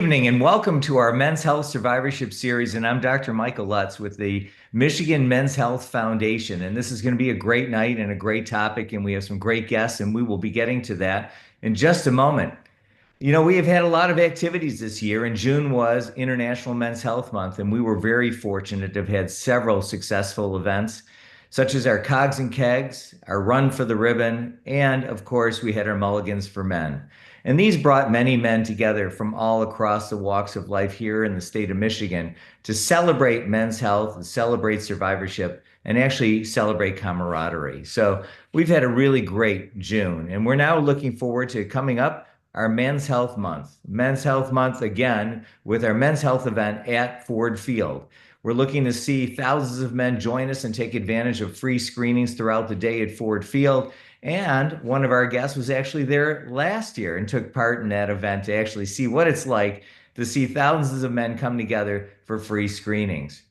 Evening and welcome to our Men's Health Survivorship Series. And I'm Dr. Michael Lutz with the Michigan Men's Health Foundation. And this is going to be a great night and a great topic. And we have some great guests, and we will be getting to that in just a moment. We have had a lot of activities this year, and June was International Men's Health Month, and we were very fortunate to have had several successful events, such as our Cogs and Kegs, our Run for the Ribbon, and of course, we had our Mulligans for Men. And these brought many men together from all across the walks of life here in the state of Michigan to celebrate men's health, and celebrate survivorship, and actually celebrate camaraderie. So we've had a really great June, and we're now looking forward to coming up our Men's Health Month. Men's Health Month again with our Men's Health event at Ford Field. We're looking to see thousands of men join us and take advantage of free screenings throughout the day at Ford Field. And one of our guests was actually there last year and took part in that event to actually see what it's like to see thousands of men come together for free screenings.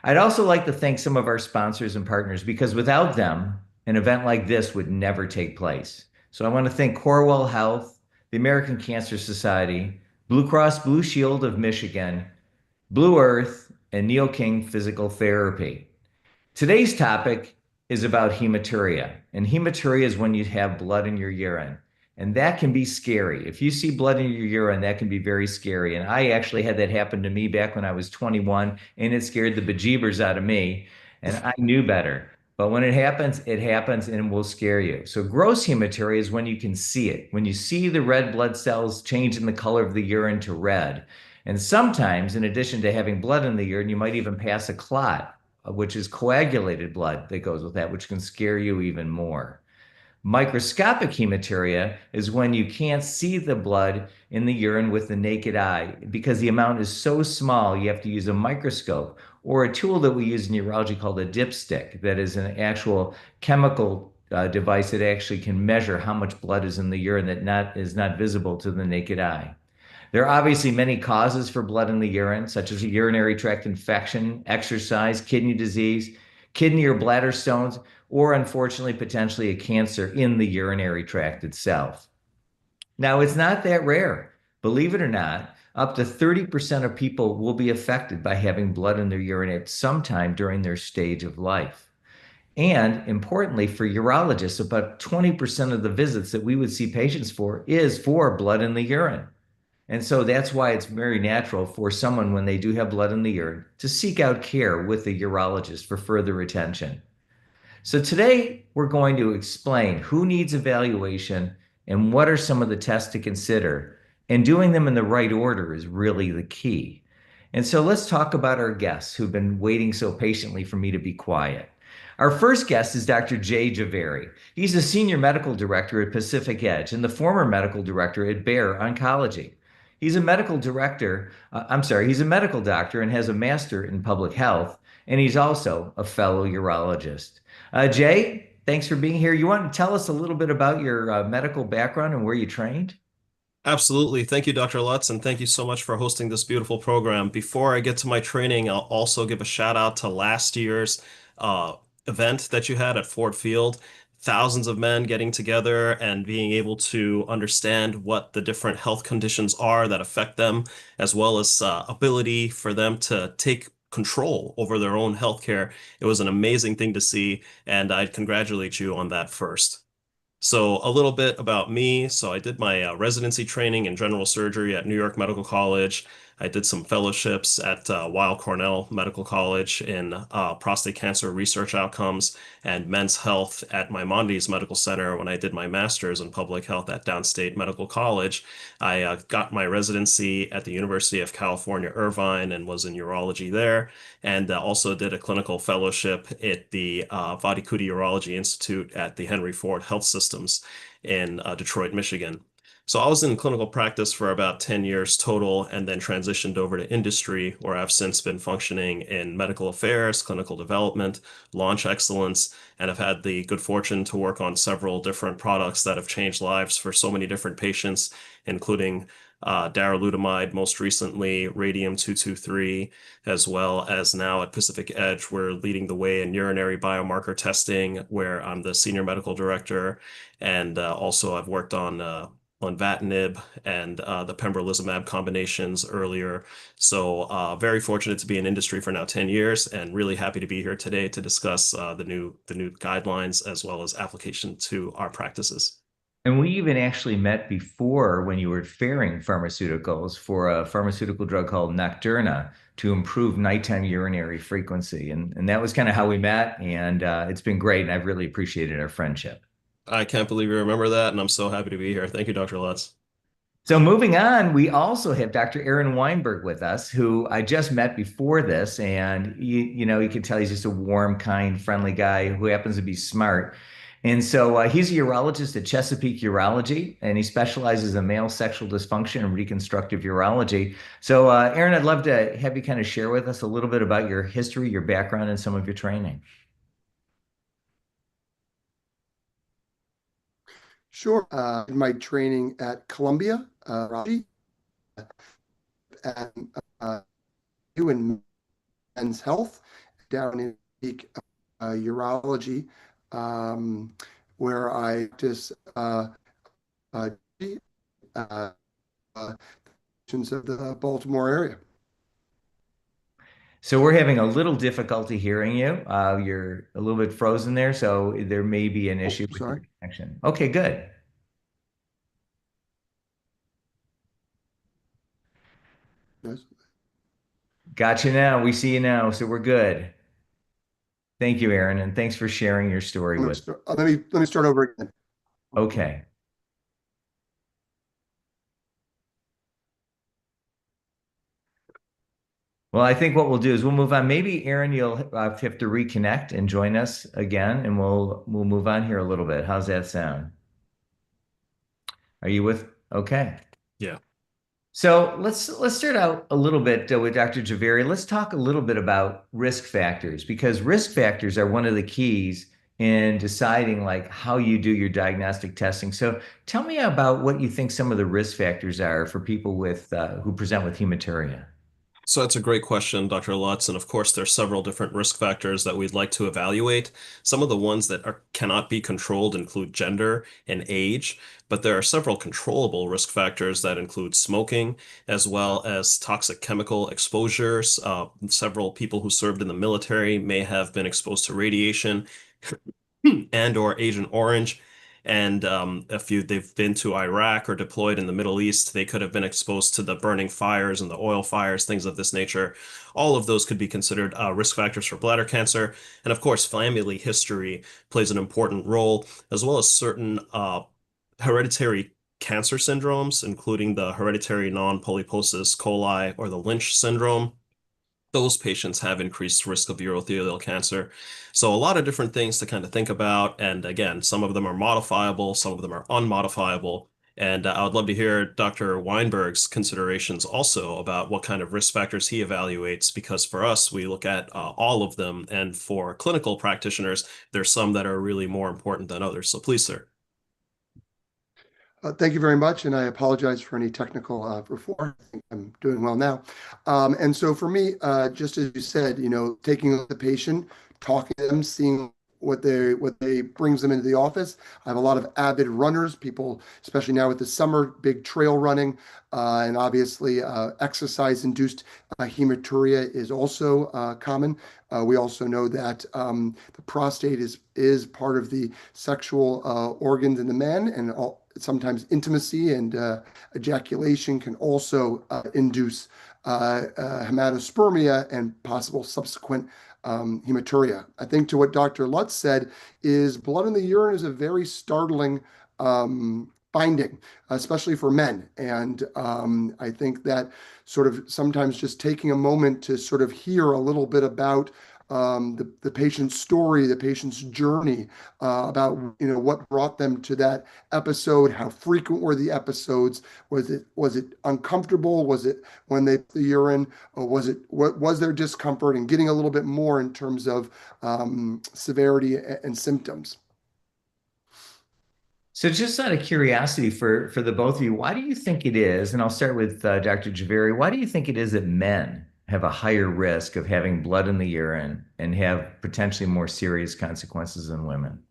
I'd also like to thank some of our sponsors and partners because without them, an event like this would never take place. So I want to thank Corewell Health, the American Cancer Society, Blue Cross Blue Shield of Michigan, Blue Earth, and Neil King Physical Therapy. Today's topic is about hematuria, and hematuria is when you have blood in your urine. And that can be scary. If you see blood in your urine, that can be very scary. And I actually had that happen to me back when I was 21, and it scared the bejeebers out of me. And I knew better. But when it happens and will scare you. So gross hematuria is when you can see it, when you see the red blood cells change in the color of the urine to red. And sometimes, in addition to having blood in the urine, you might even pass a clot, which is coagulated blood that goes with that, which can scare you even more. Microscopic hematuria is when you can't see the blood in the urine with the naked eye because the amount is so small, you have to use a microscope or a tool that we use in urology called a dipstick, that is an actual chemical device that actually can measure how much blood is in the urine that is not visible to the naked eye. There are obviously many causes for blood in the urine, such as a urinary tract infection, exercise, kidney disease, kidney or bladder stones, or unfortunately, potentially a cancer in the urinary tract itself. Now, it's not that rare. Believe it or not, up to 30% of people will be affected by having blood in their urine at some time during their stage of life. And importantly, for urologists, about 20% of the visits that we would see patients for is for blood in the urine. And so that's why it's very natural for someone, when they do have blood in the urine, to seek out care with a urologist for further attention. So today we're going to explain who needs evaluation and what are some of the tests to consider. And doing them in the right order is really the key. And so let's talk about our guests who've been waiting so patiently for me to be quiet. Our first guest is Dr. Jay Javeri. He's a senior medical director at Pacific Edge and the former medical director at Bayer Oncology. He's a medical director, he's a medical doctor and has a master in public health, and he's also a fellow urologist. Jay, thanks for being here. You want to tell us a little bit about your medical background and where you trained? Absolutely. Thank you, Dr. Lutz, and thank you so much for hosting this beautiful program. Before I get to my training, I'll also give a shout out to last year's uh, event that you had at Ford Field. Thousands of men getting together and being able to understand what the different health conditions are that affect them, as well as ability for them to take control over their own healthcare. It was an amazing thing to see, and I'd congratulate you on that first. So a little bit about me. So I did my residency training in general surgery at New York Medical College. I did some fellowships at Weill Cornell Medical College in prostate cancer research outcomes and men's health at Maimonides Medical Center when I did my master's in public health at Downstate Medical College. I got my residency at the University of California, Irvine, and was in urology there, and also did a clinical fellowship at the Vadikudi Urology Institute at the Henry Ford Health Systems in Detroit, Michigan. So I was in clinical practice for about 10 years total and then transitioned over to industry where I've since been functioning in medical affairs, clinical development, launch excellence, and I've had the good fortune to work on several different products that have changed lives for so many different patients, including darolutamide, most recently radium-223, as well as now at Pacific Edge, we're leading the way in urinary biomarker testing, where I'm the senior medical director. And also I've worked on lenvatinib and the pembrolizumab combinations earlier. So very fortunate to be in industry for now 10 years and really happy to be here today to discuss the new guidelines as well as application to our practices. And we even actually met before when you were fairing pharmaceuticals for a pharmaceutical drug called Nocturna to improve nighttime urinary frequency. And that was kind of how we met. And it's been great. And I've really appreciated our friendship. I can't believe you remember that, and I'm so happy to be here. Thank you, Dr. Lutz. So moving on, we also have Dr. Aaron Weinberg with us, who I just met before this, and you can tell he's just a warm, kind, friendly guy who happens to be smart. And so he's a urologist at Chesapeake Urology, and he specializes in male sexual dysfunction and reconstructive urology. So, Aaron, I'd love to have you kind of share with us a little bit about your history, your background, and some of your training. Sure. In my training at Columbia, and you in men's health down in peak urology, um, where I just uh, uh, patients of the Baltimore area. So we're having a little difficulty hearing you. You're a little bit frozen there, so there may be an Oh, issue with your sorry. connection. Okay, good. Yes. Got you now. We see you now, so we're good. Thank you, Aaron, and thanks for sharing your story I'm gonna with. start, let me start over again. Okay. Well, I think what we'll do is we'll move on. Maybe Aaron, you'll have to reconnect and join us again, and we'll move on here a little bit. How's that sound? Are you with? Okay. Yeah. So let's start out a little bit with Dr. Javeri. Let's talk a little bit about risk factors because risk factors are one of the keys in deciding like how you do your diagnostic testing. So tell me about what you think some of the risk factors are for people with who present with hematuria. So that's a great question, Dr. Lutz. And of course, there's several different risk factors that we'd like to evaluate. Some of the ones that cannot be controlled include gender and age, but there are several controllable risk factors that include smoking, as well as toxic chemical exposures. Several people who served in the military may have been exposed to radiation and or Agent Orange. And if they've been to Iraq or deployed in the Middle East, they could have been exposed to the burning fires and the oil fires, things of this nature. All of those could be considered risk factors for bladder cancer. And of course, family history plays an important role, as well as certain hereditary cancer syndromes, including the hereditary non-polyposis coli or the Lynch syndrome. Those patients have increased risk of urothelial cancer. So a lot of different things to kind of think about. And again, some of them are modifiable, some of them are unmodifiable. And I would love to hear Dr. Weinberg's considerations also about what kind of risk factors he evaluates, because for us, we look at all of them. And for clinical practitioners, there's some that are really more important than others. So please, sir. Thank you very much, and I apologize for any technical before. I think I'm doing well now. And so for me, just as you said, taking a look at the patient, talking to them, seeing what they brings them into the office. I have a lot of avid runners, people, especially now with the summer, big trail running, and obviously exercise-induced hematuria is also common. We also know that the prostate is part of the sexual organs in the man, and sometimes intimacy and ejaculation can also induce hematospermia and possible subsequent hematuria. I think to what Dr. Lutz said is blood in the urine is a very startling finding, especially for men. And I think that sort of sometimes just taking a moment to sort of hear a little bit about the patient's story, the patient's journey, about what brought them to that episode, how frequent were the episodes, was it uncomfortable, was it when they the urine, or what was their discomfort, and getting a little bit more in terms of severity and symptoms. So just out of curiosity for the both of you, why do you think it is, and I'll start with Dr. Javeri, why do you think it is that men have a higher risk of having blood in the urine and have potentially more serious consequences than women?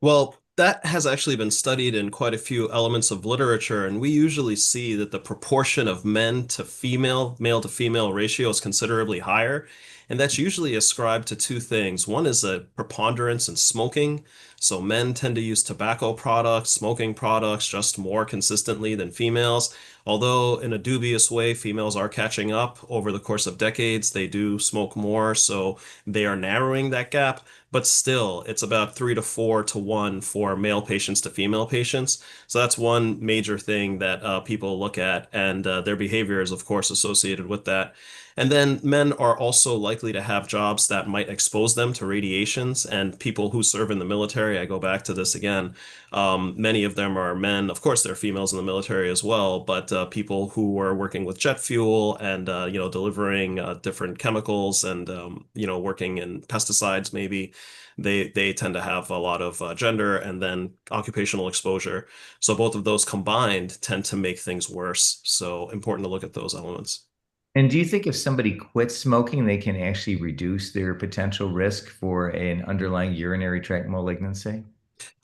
Well, That has actually been studied in quite a few elements of literature, and we usually see that the proportion of men to female, male to female ratio is considerably higher. And that's usually ascribed to two things. One is a preponderance in smoking. So men tend to use tobacco products, smoking products just more consistently than females. Although in a dubious way, females are catching up over the course of decades. They do smoke more, so they are narrowing that gap. But still, it's about 3 to 4 to 1 for male patients to female patients. So that's one major thing that people look at, and their behavior is, of course, associated with that. And then men are also likely to have jobs that might expose them to radiations. And people who serve in the military, I go back to this again, many of them are men. Of course, there are females in the military as well, but people who are working with jet fuel and delivering different chemicals and working in pesticides maybe they tend to have a lot of gender and then occupational exposure. So both of those combined tend to make things worse. So important to look at those elements. And do you think if somebody quits smoking, they can actually reduce their potential risk for an underlying urinary tract malignancy?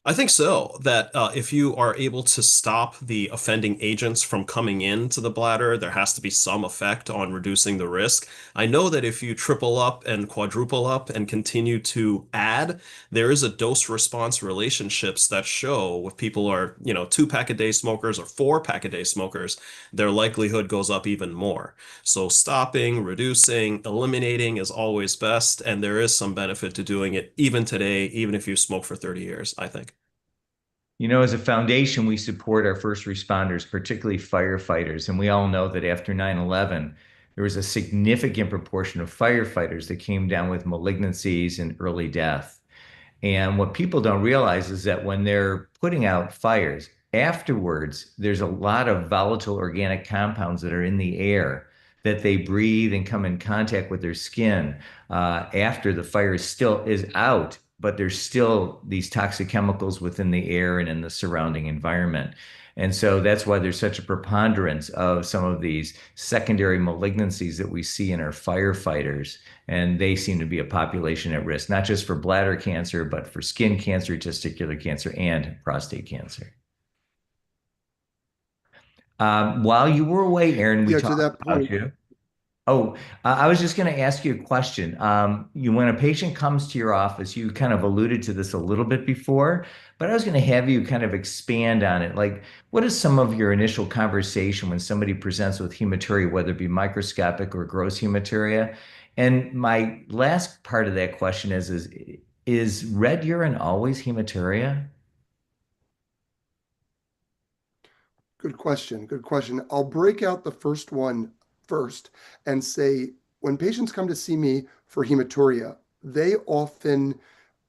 I think so, that if you are able to stop the offending agents from coming into the bladder, there has to be some effect on reducing the risk. I know that if you triple up and quadruple up and continue to add, there is a dose response relationships that show if people are, 2 pack a day smokers or 4 pack a day smokers, their likelihood goes up even more. So stopping, reducing, eliminating is always best, and there is some benefit to doing it even today, even if you smoke for 30 years, I think. As a foundation, we support our first responders, particularly firefighters. And we all know that after 9/11, there was a significant proportion of firefighters that came down with malignancies and early death. And what people don't realize is that when they're putting out fires, afterwards, there's a lot of volatile organic compounds that are in the air that they breathe and come in contact with their skin after the fire is out, but there's still these toxic chemicals within the air and in the surrounding environment. And so that's why there's such a preponderance of some of these secondary malignancies that we see in our firefighters. And they seem to be a population at risk, not just for bladder cancer, but for skin cancer, testicular cancer, and prostate cancer. While you were away, Aaron, we Yeah, to talked that about point, you. Oh, I was just going to ask you a question. When a patient comes to your office, you kind of alluded to this a little bit before, but I was going to have you kind of expand on it. Like, what is some of your initial conversation when somebody presents with hematuria, whether it be microscopic or gross hematuria? And my last part of that question is red urine always hematuria? good question. Good question. I'll break out the first one first and say when patients come to see me for hematuria, they often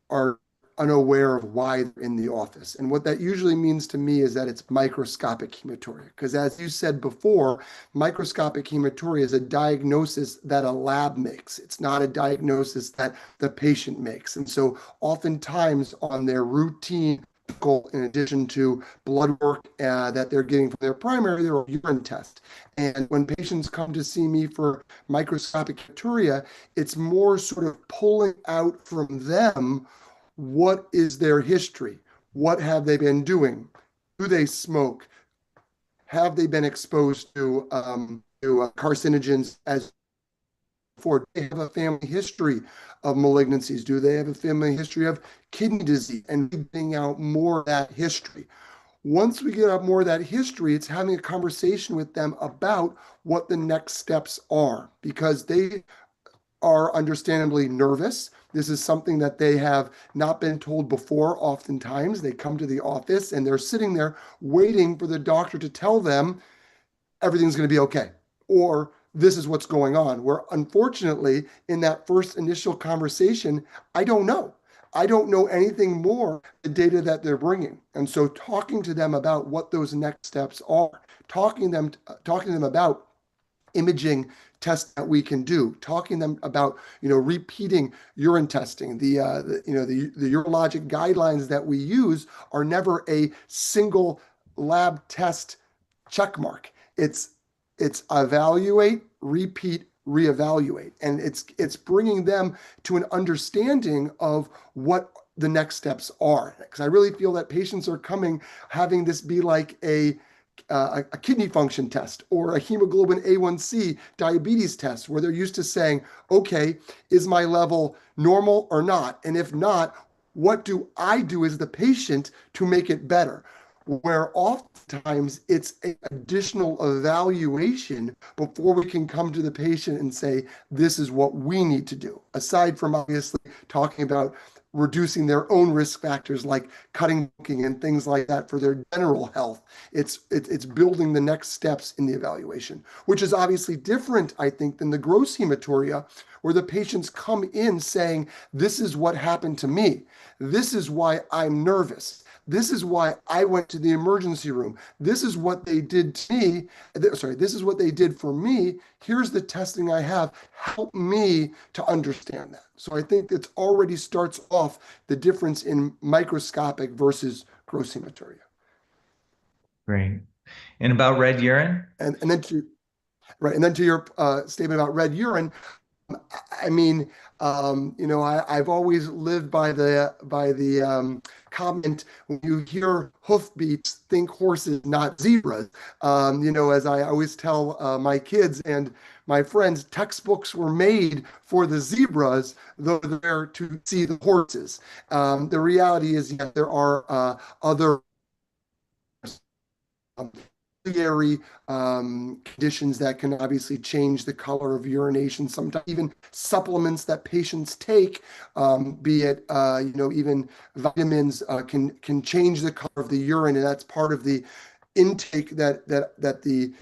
are unaware of why they're in the office. And what that usually means to me is that it's microscopic hematuria. Because as you said before, microscopic hematuria is a diagnosis that a lab makes. It's not a diagnosis that the patient makes. And so oftentimes on their routine, in addition to blood work that they're getting from their primary or urine test. And when patients come to see me for microscopic hematuria, it's more sort of pulling out from them what is their history? What have they been doing? Do they smoke? Have they been exposed to carcinogens as before? Do they have a family history of malignancies? Do they have a family history of kidney disease? And getting out more of that history. Once we get out more of that history, it's having a conversation with them about what the next steps are because they are understandably nervous. This is something that they have not been told before. Oftentimes, they come to the office and they're sitting there waiting for the doctor to tell them everything's going to be okay or this is what's going on. Where unfortunately, in that first initial conversation, I don't know. I don't know anything more the data that they're bringing. And so talking to them about what those next steps are, talking to them about imaging tests that we can do, talking to them about repeating urine testing. The urologic guidelines that we use are never a single lab test check mark. It's evaluate, repeat, reevaluate, and it's bringing them to an understanding of what the next steps are. Because I really feel that patients are coming having this be like a kidney function test or a hemoglobin A1C diabetes test, where they're used to saying, okay, is my level normal or not? And if not, what do I do as the patient to make it better? Where oftentimes it's an additional evaluation before we can come to the patient and say, this is what we need to do. Aside from obviously talking about reducing their own risk factors like cutting smoking and things like that for their general health. It's building the next steps in the evaluation, which is obviously different, I think, than the gross hematuria, where the patients come in saying, this is what happened to me. This is why I'm nervous. This is why I went to the emergency room. This is what they did to me. Sorry, this is what they did for me. Here's the testing I have. Help me to understand that. So I think it already starts off the difference in microscopic versus gross hematuria. Great. And about red urine? And then to right, and then to your statement about red urine, I mean, I've always lived by the comment, when you hear hoofbeats, think horses, not zebras. As I always tell my kids and my friends, textbooks were made for the zebras, though they're there to see the horses. The reality is, yes, there are other ciliary conditions that can obviously change the color of urination. Sometimes even supplements that patients take, be it even vitamins, can change the color of the urine, and that's part of the intake that the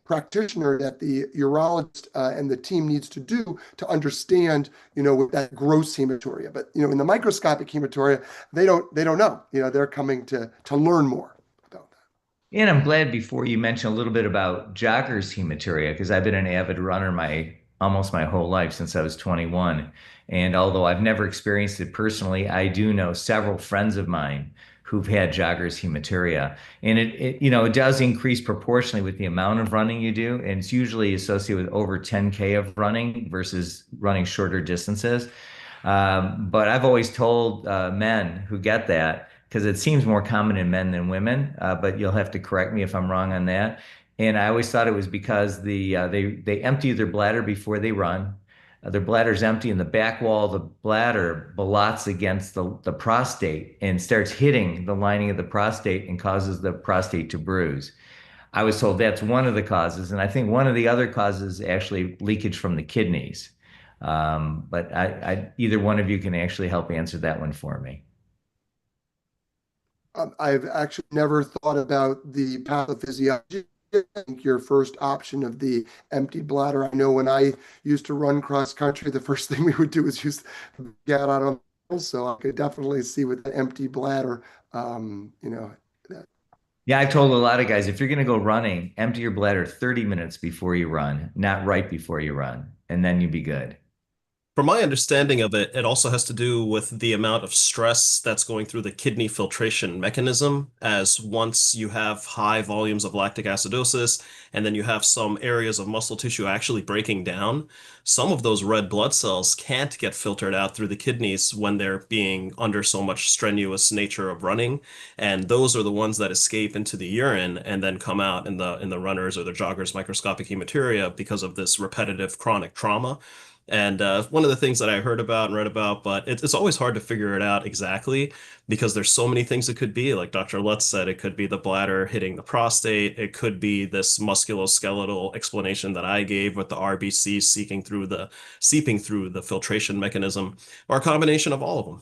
practitioner, that the urologist and the team needs to do to understand, with that gross hematuria. But in the microscopic hematuria, they don't know. They're coming to learn more about that. And I'm glad before you mentioned a little bit about joggers hematuria, because I've been an avid runner almost my whole life since I was 21. And although I've never experienced it personally, I do know several friends of mine who've had joggers hematuria. And it does increase proportionally with the amount of running you do. And it's usually associated with over 10K of running versus running shorter distances. But I've always told men who get that, because it seems more common in men than women, but you'll have to correct me if I'm wrong on that. And I always thought it was because they empty their bladder before they run. Their bladder's empty, and the back wall of the bladder ballots against the prostate and starts hitting the lining of the prostate and causes the prostate to bruise. I was told that's one of the causes, and I think one of the other causes is actually leakage from the kidneys. But either one of you can actually help answer that one for me. I've actually never thought about the pathophysiology. I think your first option of the empty bladder. I know when I used to run cross country, the first thing we would do is get out on the hills. So I could definitely see with the empty bladder, that. Yeah, I've told a lot of guys, if you're going to go running, empty your bladder 30 minutes before you run, not right before you run, and then you'll be good. From my understanding of it, it also has to do with the amount of stress that's going through the kidney filtration mechanism, as once you have high volumes of lactic acidosis, and then you have some areas of muscle tissue actually breaking down, some of those red blood cells can't get filtered out through the kidneys when they're being under so much strenuous nature of running. And those are the ones that escape into the urine and then come out in the runners or the joggers microscopic hematuria because of this repetitive chronic trauma. And one of the things that I heard about and read about, but it's always hard to figure it out exactly because there's so many things it could be. Like Dr. Lutz said, it could be the bladder hitting the prostate. It could be this musculoskeletal explanation that I gave with the RBC seeping through the filtration mechanism, or a combination of all of them.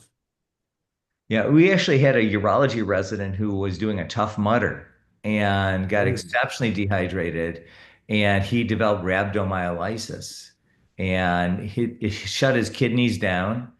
Yeah, we actually had a urology resident who was doing a Tough Mudder and got exceptionally dehydrated, and he developed rhabdomyolysis, and he shut his kidneys down.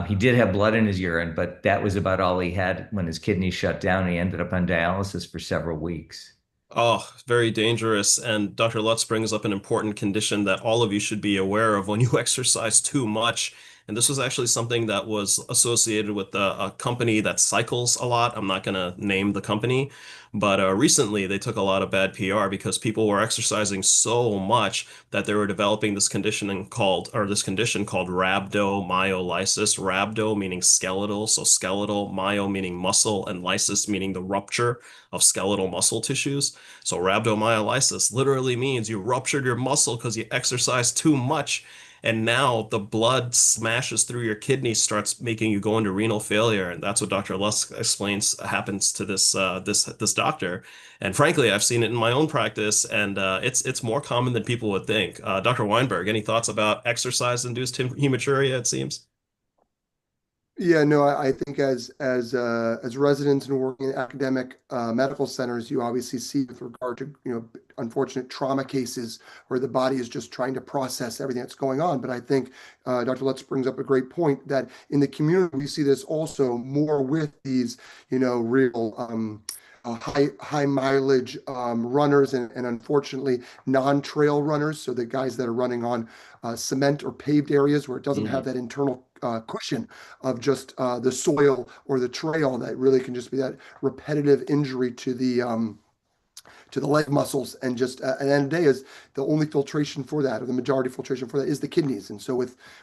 He did have blood in his urine, but that was about all he had when his kidneys shut down. He ended up on dialysis for several weeks. Oh, very dangerous. And Dr. Lutz brings up an important condition that all of you should be aware of when you exercise too much. And this was actually something that was associated with a company that cycles a lot. I'm not going to name the company, but recently they took a lot of bad PR because people were exercising so much that they were developing this condition called rhabdomyolysis. Rhabdo meaning skeletal, so skeletal, myo meaning muscle, and lysis meaning the rupture of skeletal muscle tissues. So rhabdomyolysis literally means you ruptured your muscle because you exercised too much. And now the blood smashes through your kidneys, starts making you go into renal failure, and that's what Dr. Lusk explains happens to this doctor. And frankly, I've seen it in my own practice, and it's more common than people would think. Dr. Weinberg, any thoughts about exercise-induced hematuria? It seems. Yeah, no, I think as residents and working in academic medical centers, you obviously see with regard to unfortunate trauma cases where the body is just trying to process everything that's going on. But I think Dr. Lutz brings up a great point that in the community we see this also more with these real high mileage runners and unfortunately non-trail runners. So the guys that are running on cement or paved areas where it doesn't have Mhm. that internal cushion of just the soil or the trail that really can just be that repetitive injury to the leg muscles. And just at the end of the day is the only filtration for that, or the majority filtration for that, is the kidneys. And so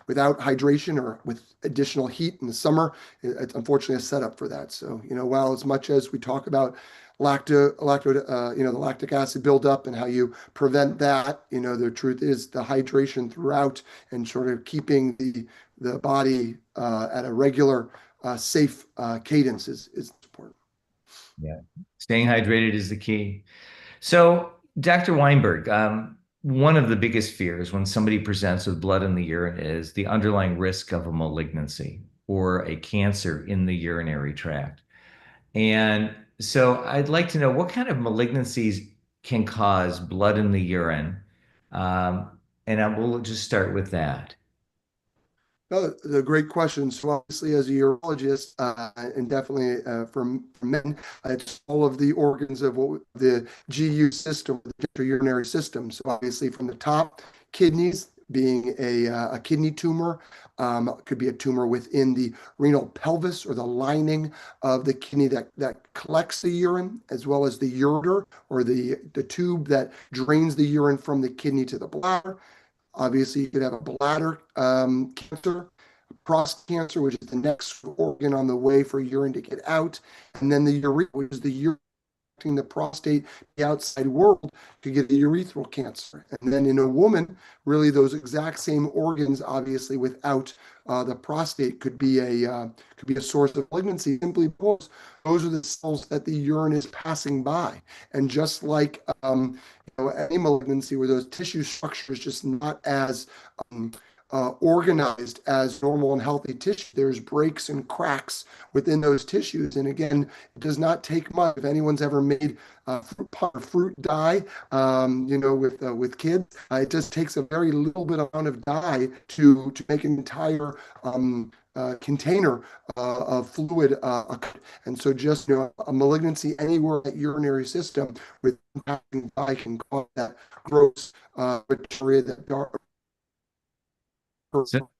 without hydration or with additional heat in the summer, it's unfortunately a setup for that. So while as much as we talk about the lactic acid buildup and how you prevent that, the truth is the hydration throughout and sort of keeping the body at a regular safe cadence is important. Yeah. Staying hydrated is the key. So, Dr. Weinberg, one of the biggest fears when somebody presents with blood in the urine is the underlying risk of a malignancy or a cancer in the urinary tract. And so I'd like to know what kind of malignancies can cause blood in the urine. Um, we'll just start with that. Oh, the great question. So obviously, as a urologist, and definitely for men, it's all of the organs of the GU system, the genitourinary system. So obviously, from the top, kidneys being a kidney tumor, could be a tumor within the renal pelvis or the lining of the kidney that collects the urine, as well as the ureter or the tube that drains the urine from the kidney to the bladder. Obviously, you could have a bladder cancer, prostate cancer, which is the next organ on the way for urine to get out, and then the urethra, which is the urine the prostate, the outside world, could get the urethral cancer. And then in a woman, really those exact same organs, obviously without the prostate, could be a source of malignancy simply because those are the cells that the urine is passing by. And just like any malignancy where those tissue structures just not as um, organized as normal and healthy tissue, there's breaks and cracks within those tissues. And again, it does not take much. If anyone's ever made fruit pie or fruit dye, with kids, it just takes a very little bit amount of dye to make an entire container of fluid. And so just a malignancy anywhere in that urinary system with impacting dye can cause that gross bacteria that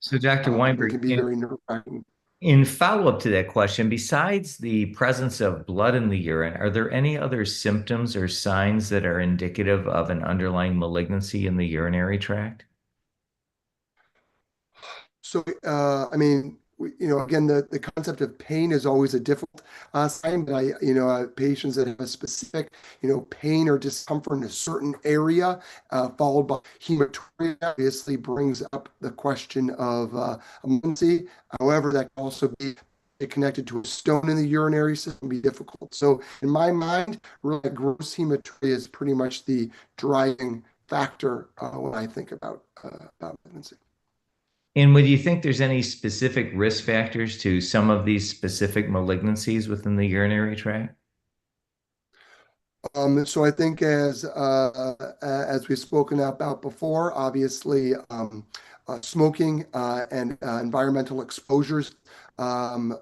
So Dr. and Weinberg, can be very nerve-wracking. in follow-up to that question, besides the presence of blood in the urine, are there any other symptoms or signs that are indicative of an underlying malignancy in the urinary tract? So, I mean, again, the concept of pain is always a difficult sign, but patients that have a specific, pain or discomfort in a certain area, followed by hematuria, obviously brings up the question of malignancy. However, that can also be connected to a stone in the urinary system, be difficult. So, in my mind, really, gross hematuria is pretty much the driving factor when I think about malignancy. And would you think there's any specific risk factors to some of these specific malignancies within the urinary tract? So I think as we've spoken about before, obviously smoking and environmental exposures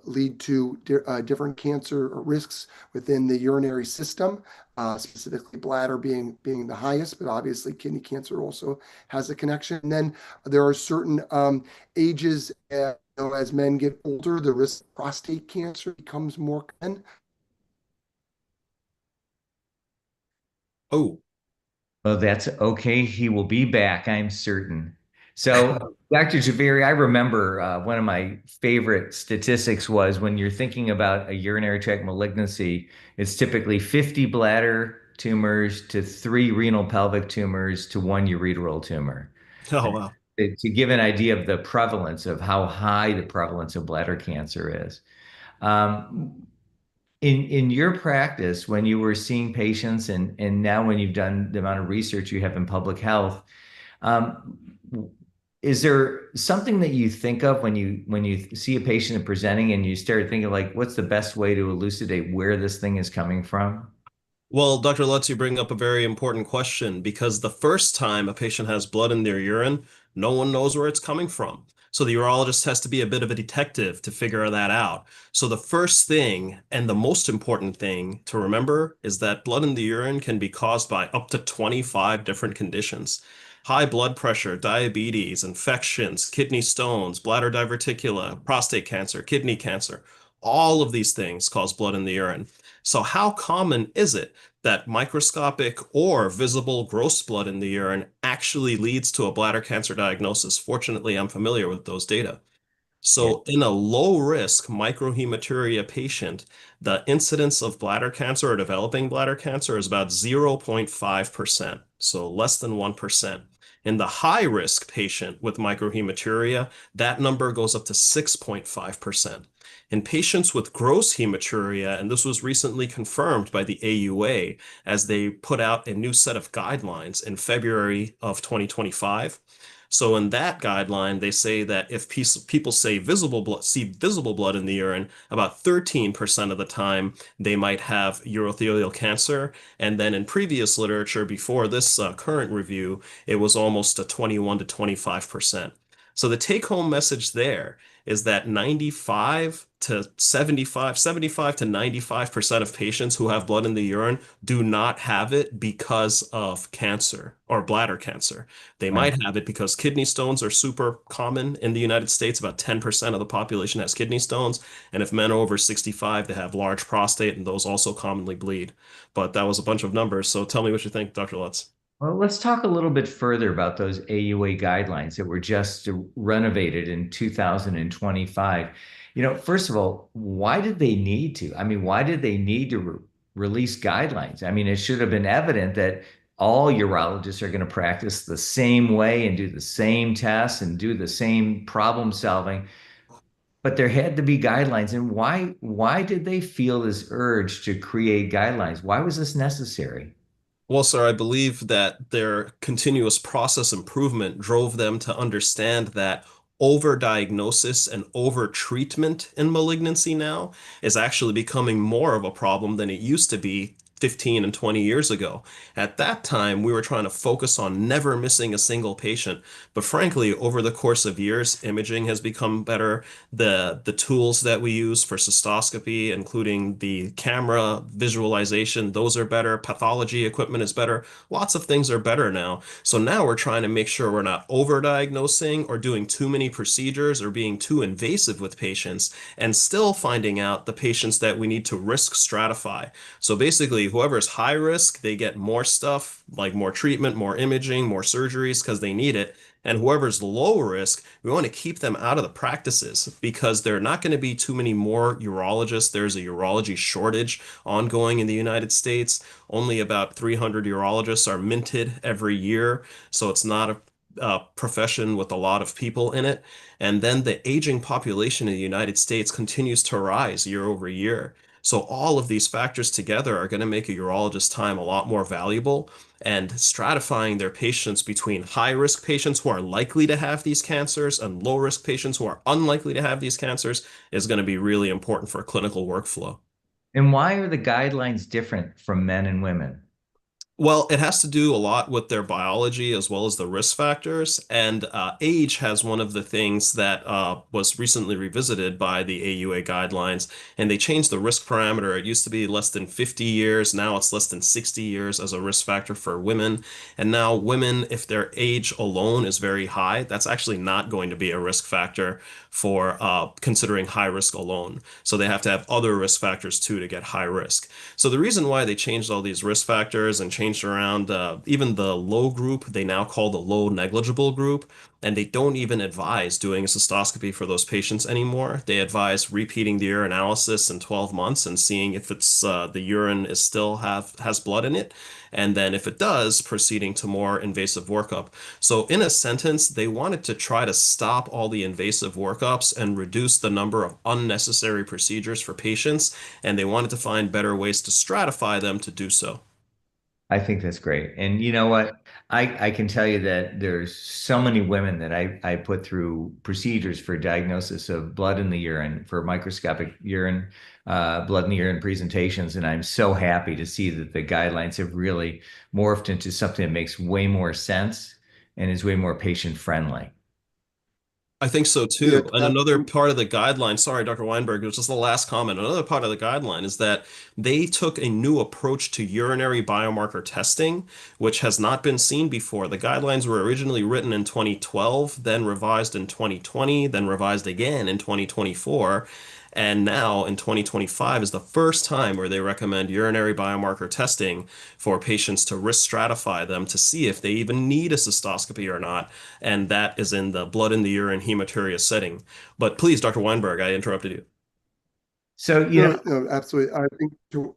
lead to different cancer risks within the urinary system, specifically bladder being the highest, but obviously kidney cancer also has a connection. And then there are certain ages. As men get older, the risk of prostate cancer becomes more common. Oh, Oh, that's okay. He will be back, I'm certain. So, Dr. Javeri, I remember one of my favorite statistics was when you're thinking about a urinary tract malignancy, it's typically 50 bladder tumors to 3 renal pelvic tumors to 1 ureteral tumor. oh wow. To give an idea of the prevalence of how high the prevalence of bladder cancer is. Um, in your practice, when you were seeing patients and now when you've done the amount of research you have in public health, um, is there something that you think of when you see a patient presenting and you start thinking like, what's the best way to elucidate where this thing is coming from? Well, Dr. Lutz, you bring up a very important question because the first time a patient has blood in their urine, no one knows where it's coming from. So the urologist has to be a bit of a detective to figure that out. So the first thing and the most important thing to remember is that blood in the urine can be caused by up to 25 different conditions. High blood pressure, diabetes, infections, kidney stones, bladder diverticula, prostate cancer, kidney cancer. All of these things cause blood in the urine. So how common is it that microscopic or visible gross blood in the urine actually leads to a bladder cancer diagnosis? Fortunately, I'm familiar with those data. Yeah. So, in a low risk microhematuria patient, the incidence of bladder cancer or developing bladder cancer is about 0.5%, so less than 1%. In the high risk patient with microhematuria, that number goes up to 6.5%. In patients with gross hematuria, and this was recently confirmed by the AUA as they put out a new set of guidelines in February of 2025. So in that guideline, they say that if people say see visible blood in the urine, about 13% of the time they might have urothelial cancer. And then in previous literature before this current review, it was almost a 21 to 25%. So the take-home message there is that 75 to 95% of patients who have blood in the urine do not have it because of cancer or bladder cancer. They Right. might have it because kidney stones are super common in the United States. About 10% of the population has kidney stones. And if men are over 65, they have large prostate, and those also commonly bleed. But that was a bunch of numbers. So tell me what you think, Dr. Lutz. Well, let's talk a little bit further about those AUA guidelines that were just renovated in 2025. First of all, why did they need to? I mean, why did they need to release guidelines? I mean, it should have been evident that all urologists are going to practice the same way and do the same tests and do the same problem solving. But there had to be guidelines. And why did they feel this urge to create guidelines? Why was this necessary? Well, sir, I believe that their continuous process improvement drove them to understand that overdiagnosis and overtreatment in malignancy now is actually becoming more of a problem than it used to be 15 and 20 years ago. At that time, we were trying to focus on never missing a single patient. But frankly, over the course of years, imaging has become better. The tools that we use for cystoscopy, including the camera visualization, those are better. Pathology equipment is better. Lots of things are better now. So now we're trying to make sure we're not overdiagnosing or doing too many procedures or being too invasive with patients and still finding out the patients that we need to risk stratify. So basically, whoever's high risk, they get more stuff, like more treatment, more imaging, more surgeries because they need it. And whoever's low risk, we want to keep them out of the practices because there are not going to be too many more urologists. There's a urology shortage ongoing in the United States. Only about 300 urologists are minted every year. So it's not a profession with a lot of people in it. And then the aging population in the United States continues to rise year over year. So all of these factors together are going to make a urologist's time a lot more valuable and stratifying their patients between high risk patients who are likely to have these cancers and low risk patients who are unlikely to have these cancers is going to be really important for clinical workflow. And why are the guidelines different from men and women? Well, it has to do a lot with their biology as well as the risk factors. And age has one of the things that was recently revisited by the AUA guidelines, and they changed the risk parameter. It used to be less than 50 years. Now it's less than 60 years as a risk factor for women. And now women, if their age alone is very high, that's actually not going to be a risk factor for considering high risk alone. So they have to have other risk factors too to get high risk. So the reason why they changed all these risk factors and changed around even the low group, they now call the low negligible group, and they don't even advise doing a cystoscopy for those patients anymore. They advise repeating the urinalysis in 12 months and seeing if it's the urine is still has blood in it, and then if it does, proceeding to more invasive workup. So in a sentence, they wanted to try to stop all the invasive workups and reduce the number of unnecessary procedures for patients, and they wanted to find better ways to stratify them to do so. I think that's great. And you know what? I can tell you that there's so many women that I put through procedures for diagnosis of blood in the urine for microscopic urine, blood in the urine presentations. And I'm so happy to see that the guidelines have really morphed into something that makes way more sense and is way more patient friendly. I think so Yeah, too. And another part of the guideline, sorry, Dr. Weinberg, it was just the last comment. Another part of the guideline is that they took a new approach to urinary biomarker testing, which has not been seen before. The guidelines were originally written in 2012, then revised in 2020, then revised again in 2024. And now in 2025 is the first time where they recommend urinary biomarker testing for patients to risk stratify them to see if they even need a cystoscopy or not, and that is in the blood in the urine hematuria setting. But please, Dr. Weinberg, I interrupted you. So, no, no, absolutely. I think to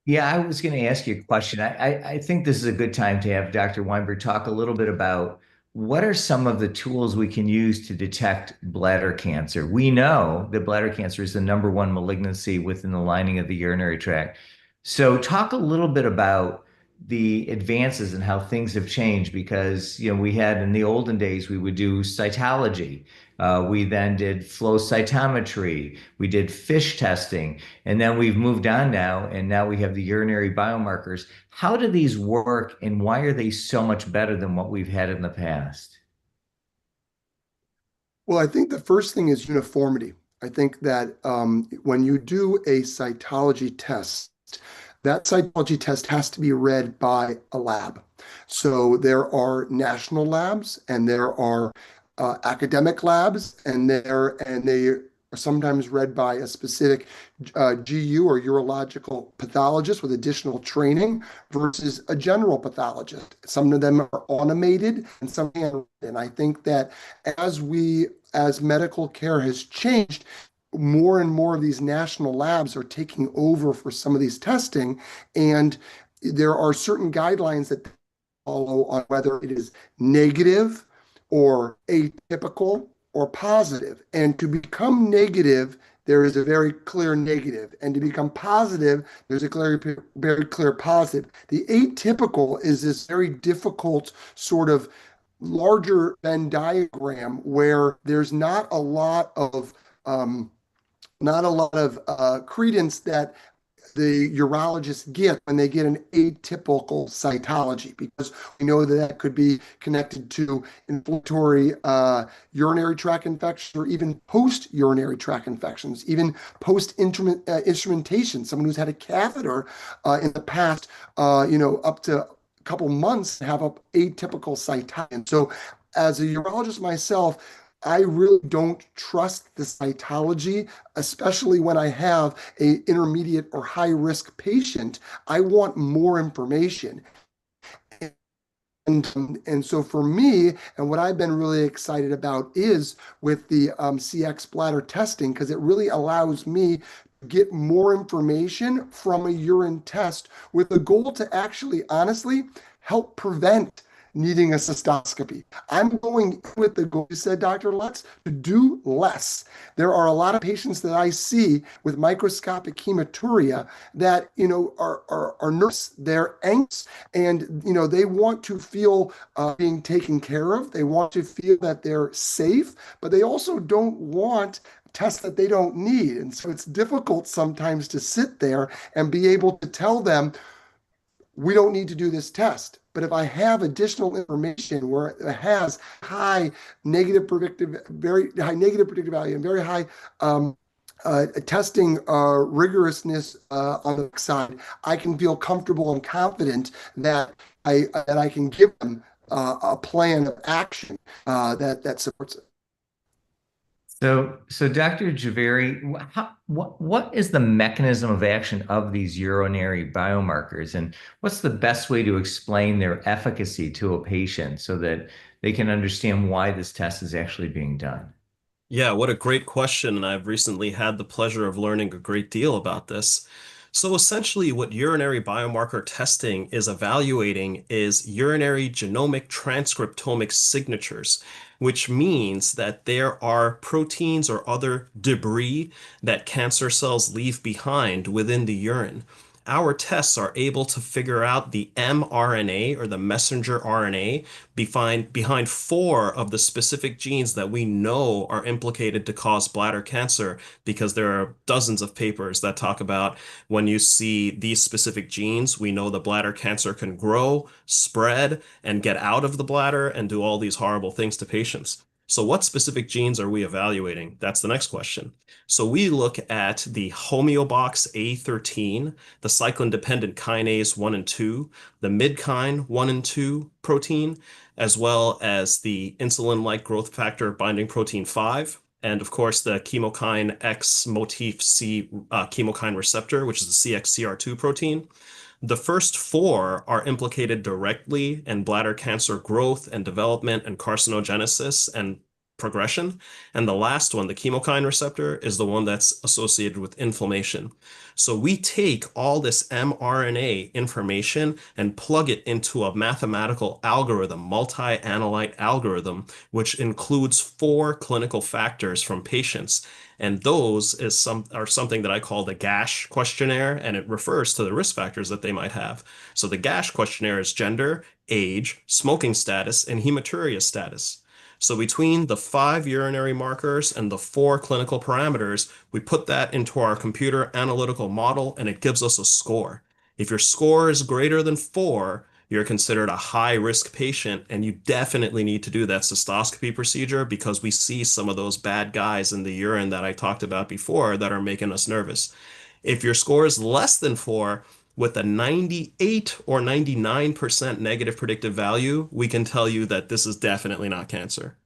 yeah, I was going to ask you a question. I think this is a good time to have Dr. Weinberg talk a little bit about what are some of the tools we can use to detect bladder cancer. We know that bladder cancer is the number one malignancy within the lining of the urinary tract. So talk a little bit about the advances and how things have changed because, we had in the olden days, we would do cytology. We then did flow cytometry. We did fish testing. And then we've moved on now, and now we have the urinary biomarkers. How do these work, and why are they so much better than what we've had in the past? Well, I think the first thing is uniformity. I think that when you do a cytology test, that cytology test has to be read by a lab. So there are national labs and there are academic labs, and they are sometimes read by a specific GU or urological pathologist with additional training versus a general pathologist. Some of them are automated and some handwritten. And I think that as medical care has changed, more and more of these national labs are taking over for some of these testing, and there are certain guidelines that follow on whether it is negative or atypical or positive. And to become negative, there is a very clear negative. And to become positive, there's a very clear positive. The atypical is this very difficult sort of larger Venn diagram where there's um, not a lot of credence that the urologists get when they get an atypical cytology, because we know that that could be connected to inflammatory urinary tract infections or even post urinary tract infections, even post instrumentation. Someone who's had a catheter in the past, up to a couple months have a atypical cytology. And so, as a urologist myself, I really don't trust the cytology, especially when I have a intermediate or high risk patient. I want more information. And so for me, and what I've been really excited about is with the CX bladder testing, because it really allows me to get more information from a urine test with the goal to actually, honestly, help prevent needing a cystoscopy. I'm going with the goal, you said, Dr. Lutz, to do less. There are a lot of patients that I see with microscopic hematuria that, are nervous, they're anxious, and, they want to feel being taken care of. They want to feel that they're safe, but they also don't want tests that they don't need. And so it's difficult sometimes to sit there and be able to tell them, we don't need to do this test. But if I have additional information where it has high negative predictive, very high negative predictive value and very high testing rigorousness on the side, I can feel comfortable and confident that I can give them a plan of action that supports it. So Dr. Javeri, what is the mechanism of action of these urinary biomarkers, and what's the best way to explain their efficacy to a patient so that they can understand why this test is actually being done? Yeah, what a great question. And I've recently had the pleasure of learning a great deal about this. So essentially, what urinary biomarker testing is evaluating is urinary genomic transcriptomic signatures, which means that there are proteins or other debris that cancer cells leave behind within the urine. Our tests are able to figure out the mRNA or the messenger RNA behind four of the specific genes that we know are implicated to cause bladder cancer, because there are dozens of papers that talk about when you see these specific genes, we know the bladder cancer can grow, spread, and get out of the bladder and do all these horrible things to patients. So what specific genes are we evaluating? That's the next question. So we look at the homeobox A13, the cyclin-dependent kinase 1 and 2, the midkine 1 and 2 protein, as well as the insulin-like growth factor binding protein 5, and of course the chemokine X motif C chemokine receptor, which is the CXCR2 protein. The first four are implicated directly in bladder cancer growth and development and carcinogenesis and progression. And the last one, the chemokine receptor, is the one that's associated with inflammation. So we take all this mRNA information and plug it into a mathematical algorithm, multi-analyte algorithm, which includes four clinical factors from patients. And those are something that I call the GASH questionnaire, and it refers to the risk factors that they might have. So the GASH questionnaire is gender, age, smoking status, and hematuria status. So between the five urinary markers and the four clinical parameters, we put that into our computer analytical model, and it gives us a score. If your score is greater than 4, you're considered a high risk patient, and you definitely need to do that cystoscopy procedure, because we see some of those bad guys in the urine that I talked about before that are making us nervous. If your score is less than 4, with a 98 or 99% negative predictive value, we can tell you that this is definitely not cancer.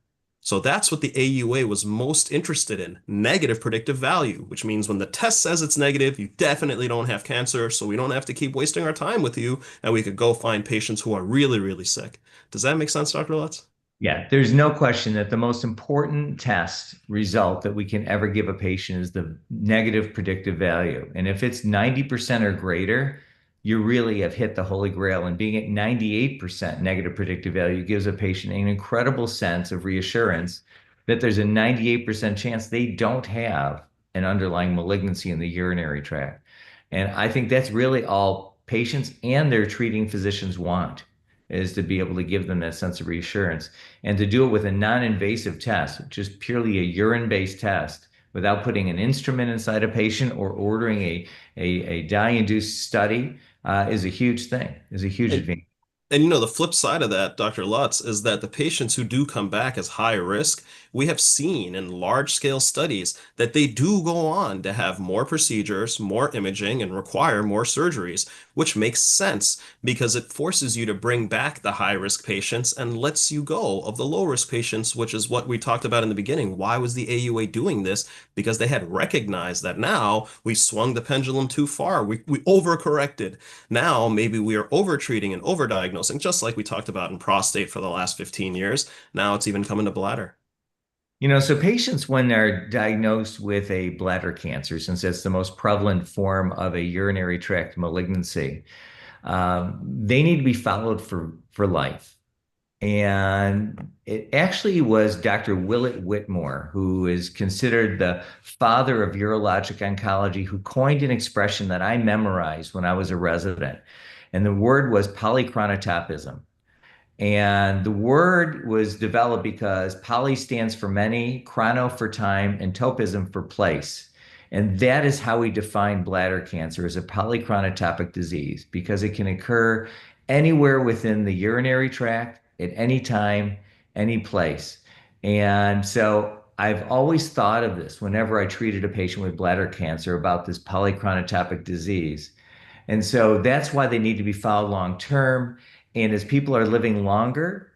So that's what the AUA was most interested in, negative predictive value, which means when the test says it's negative, you definitely don't have cancer, so we don't have to keep wasting our time with you, and we could go find patients who are really, really sick. Does that make sense, Dr. Lutz? Yeah, there's no question that the most important test result that we can ever give a patient is the negative predictive value. And if it's 90% or greater, you really have hit the holy grail. And being at 98% negative predictive value gives a patient an incredible sense of reassurance that there's a 98% chance they don't have an underlying malignancy in the urinary tract. And I think that's really all patients and their treating physicians want, is to be able to give them that sense of reassurance, and to do it with a non-invasive test, just purely a urine-based test without putting an instrument inside a patient or ordering a dye-induced study, is a huge thing, is a huge And advantage. And the flip side of that, Dr. Lutz, is that the patients who do come back as high risk, we have seen in large scale studies that they do go on to have more procedures, more imaging, and require more surgeries, which makes sense because it forces you to bring back the high risk patients and lets you go of the low risk patients, which is what we talked about in the beginning. Why was the AUA doing this? Because they had recognized that now we swung the pendulum too far. We overcorrected. Now, maybe we are overtreating and overdiagnosing, just like we talked about in prostate for the last 15 years. Now it's even coming to bladder. So patients, when they're diagnosed with a bladder cancer, since that's the most prevalent form of a urinary tract malignancy, they need to be followed for life. And it actually was Dr. Willett Whitmore, who is considered the father of urologic oncology, who coined an expression that I memorized when I was a resident. And the word was polychronotopism. And the word was developed because poly stands for many, chrono for time, and topism for place. And that is how we define bladder cancer as a polychronotopic disease because it can occur anywhere within the urinary tract at any time, any place. And so I've always thought of this whenever I treated a patient with bladder cancer about this polychronotopic disease. And so that's why they need to be followed long term. And as people are living longer,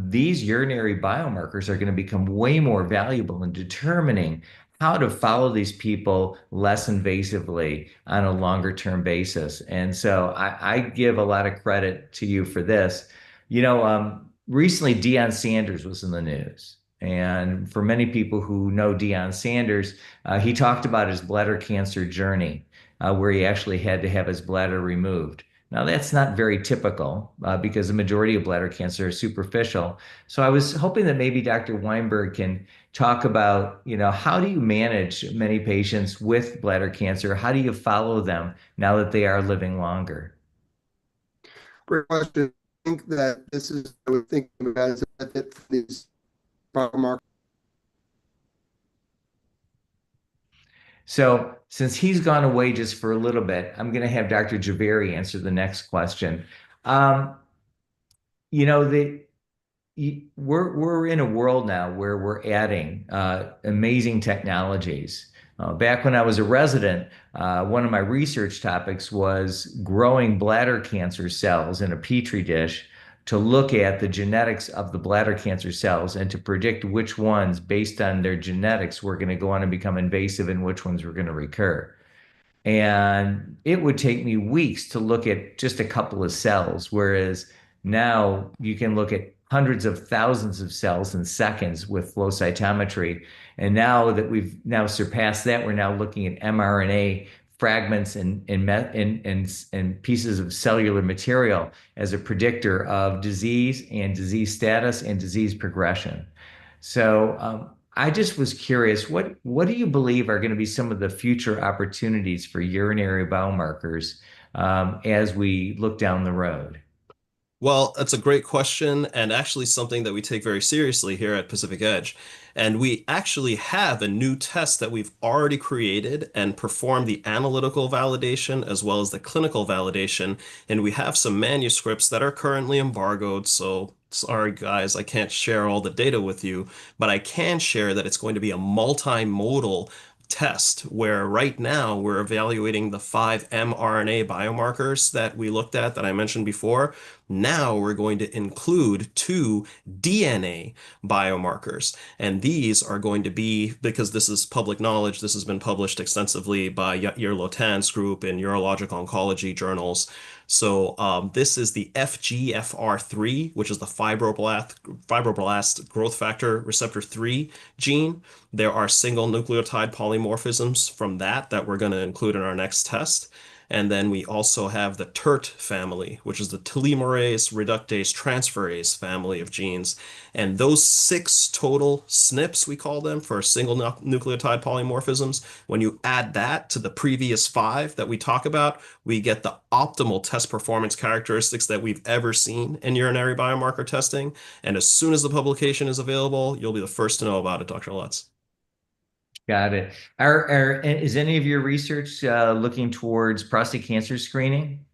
these urinary biomarkers are going to become way more valuable in determining how to follow these people less invasively on a longer term basis. And so I give a lot of credit to you for this. Recently, Deion Sanders was in the news. And for many people who know Deion Sanders, he talked about his bladder cancer journey where he actually had to have his bladder removed. Now, that's not very typical because the majority of bladder cancer is superficial. So I was hoping that maybe Dr. Weinberg can talk about, how do you manage many patients with bladder cancer? How do you follow them now that they are living longer? Great question. I think that this is, I would think about as a benefit for these biomarkers. So since he's gone away just for a little bit, I'm going to have Dr. Javeri answer the next question. Um, you know, the we're in a world now where we're adding amazing technologies. Back when I was a resident, one of my research topics was growing bladder cancer cells in a petri dish to look at the genetics of the bladder cancer cells and to predict which ones, based on their genetics, were going to go on and become invasive and which ones were going to recur. And it would take me weeks to look at just a couple of cells, whereas now you can look at hundreds of thousands of cells in seconds with flow cytometry. And now that we've now surpassed that, we're now looking at mRNA fragments and pieces of cellular material as a predictor of disease and disease status and disease progression. So I just was curious, what do you believe are going to be some of the future opportunities for urinary biomarkers as we look down the road? Well, that's a great question, and actually something that we take very seriously here at Pacific Edge. And we actually have a new test that we've already created and performed the analytical validation as well as the clinical validation. And we have some manuscripts that are currently embargoed. So sorry, guys, I can't share all the data with you, but I can share that it's going to be a multimodal test where right now we're evaluating the 5 mRNA biomarkers that we looked at that I mentioned before. Now we're going to include 2 DNA biomarkers. And these are going to be, because this is public knowledge, this has been published extensively by Yair Lotan's group in urologic oncology journals. So this is the FGFR3, which is the fibroblast growth factor receptor 3 gene. There are single nucleotide polymorphisms from that we're going to include in our next test. And then we also have the TERT family, which is the telomerase reductase transferase family of genes. And those 6 total SNPs, we call them, for single nucleotide polymorphisms, when you add that to the previous 5 that we talk about, we get the optimal test performance characteristics that we've ever seen in urinary biomarker testing. And as soon as the publication is available, you'll be the first to know about it, Dr. Lutz. Got it. Is any of your research looking towards prostate cancer screening?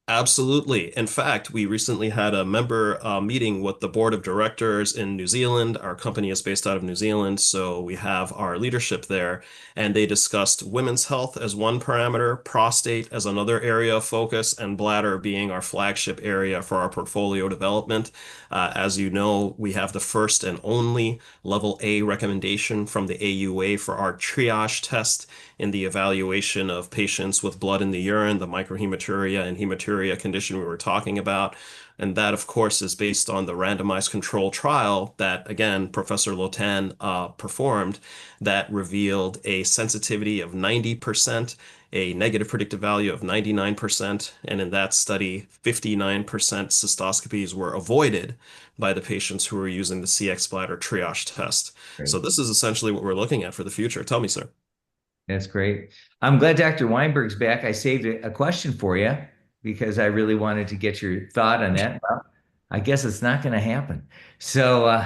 Absolutely. In fact, we recently had a member meeting with the board of directors in New Zealand. Our company is based out of New Zealand, so we have our leadership there. And they discussed women's health as one parameter, prostate as another area of focus, and bladder being our flagship area for our portfolio development. As you know, we have the first and only level A recommendation from the AUA for our triage test in the evaluation of patients with blood in the urine, the microhematuria and hematuria condition we were talking about. And that, of course, is based on the randomized control trial that, again, Professor Lotan performed that revealed a sensitivity of 90%, a negative predictive value of 99%. And in that study, 59% cystoscopies were avoided by the patients who were using the CX bladder triage test. So Great. this is essentially what we're looking at for the future. Tell me, sir. That's great. I'm glad Dr. Weinberg's back. I saved a question for you because I really wanted to get your thought on that. Well, I guess it's not going to happen. So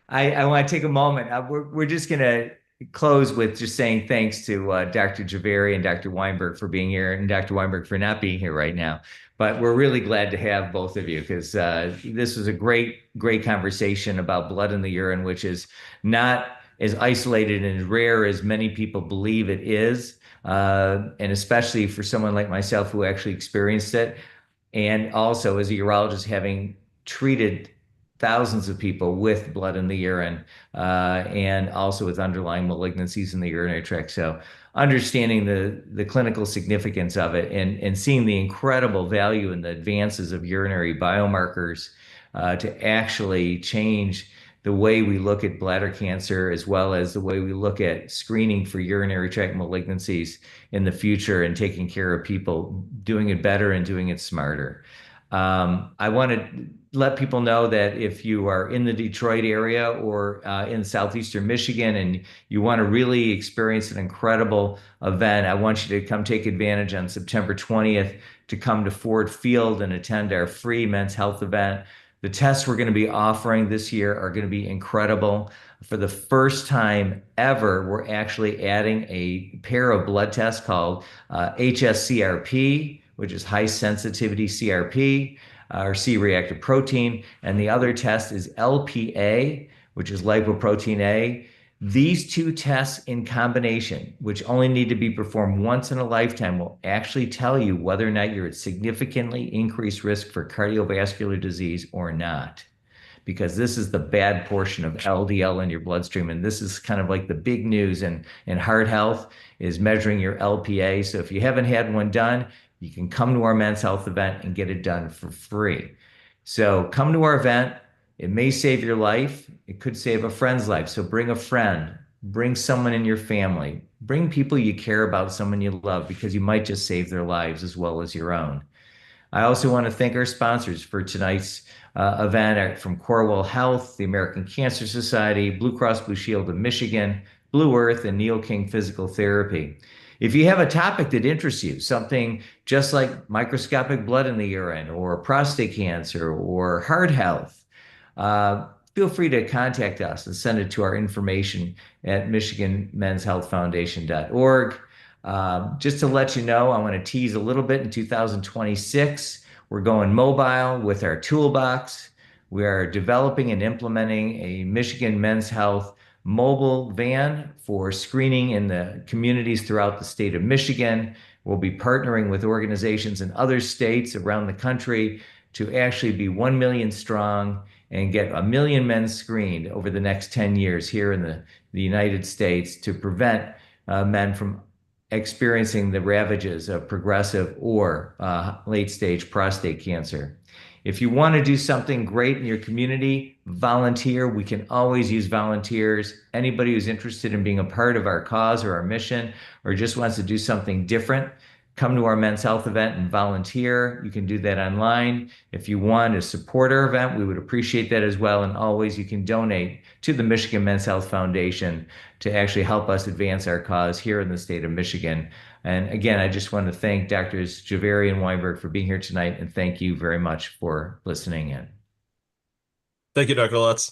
I want to take a moment. We're just going to close with just saying thanks to Dr. Javeri and Dr. Weinberg for being here, and Dr. Weinberg for not being here right now. But we're really glad to have both of you because this was a great conversation about blood in the urine, which is not as isolated and as rare as many people believe it is. And especially for someone like myself who actually experienced it. And also, as a urologist, having treated thousands of people with blood in the urine and also with underlying malignancies in the urinary tract. So, understanding the clinical significance of it and seeing the incredible value in the advances of urinary biomarkers to actually change the way we look at bladder cancer as well as the way we look at screening for urinary tract malignancies in the future and taking care of people, doing it better and doing it smarter. I want to let people know that if you are in the Detroit area or in southeastern Michigan and you want to really experience an incredible event, I want you to come take advantage on September 20th to come to Ford Field and attend our free men's health event. The tests we're going to be offering this year are going to be incredible. For the first time ever, we're actually adding a pair of blood tests called HSCRP, which is high sensitivity CRP, or C-reactive protein, and the other test is LPA, which is lipoprotein A. These two tests in combination, which only need to be performed once in a lifetime, will actually tell you whether or not you're at significantly increased risk for cardiovascular disease or not. Because this is the bad portion of LDL in your bloodstream. And this is kind of like the big news in heart health is measuring your LPA. So if you haven't had one done, you can come to our men's health event and get it done for free. So come to our event. It may save your life. It could save a friend's life. So bring a friend, bring someone in your family, bring people you care about, someone you love, because you might just save their lives as well as your own. I also want to thank our sponsors for tonight's event from Corewell Health, the American Cancer Society, Blue Cross Blue Shield of Michigan, Blue Earth, and Neil King Physical Therapy. If you have a topic that interests you, something just like microscopic blood in the urine or prostate cancer or heart health, feel free to contact us and send it to our information at michiganmenshealthfoundation.org. Just to let you know, I want to tease a little bit in 2026. We're going mobile with our toolbox. We are developing and implementing a Michigan Men's Health mobile van for screening in the communities throughout the state of Michigan. We'll be partnering with organizations in other states around the country to actually be 1 million strong and get 1 million men screened over the next 10 years here in the United States to prevent men from experiencing the ravages of progressive or late stage prostate cancer. If you want to do something great in your community, volunteer. We can always use volunteers. Anybody who's interested in being a part of our cause or our mission or just wants to do something different, come to our men's health event and volunteer. You can do that online. If you want to support our event, we would appreciate that as well. And always you can donate to the Michigan Men's Health Foundation to actually help us advance our cause here in the state of Michigan. And again, I just want to thank Drs. Javeri and Weinberg for being here tonight, and thank you very much for listening in. Thank you, Dr. Lutz.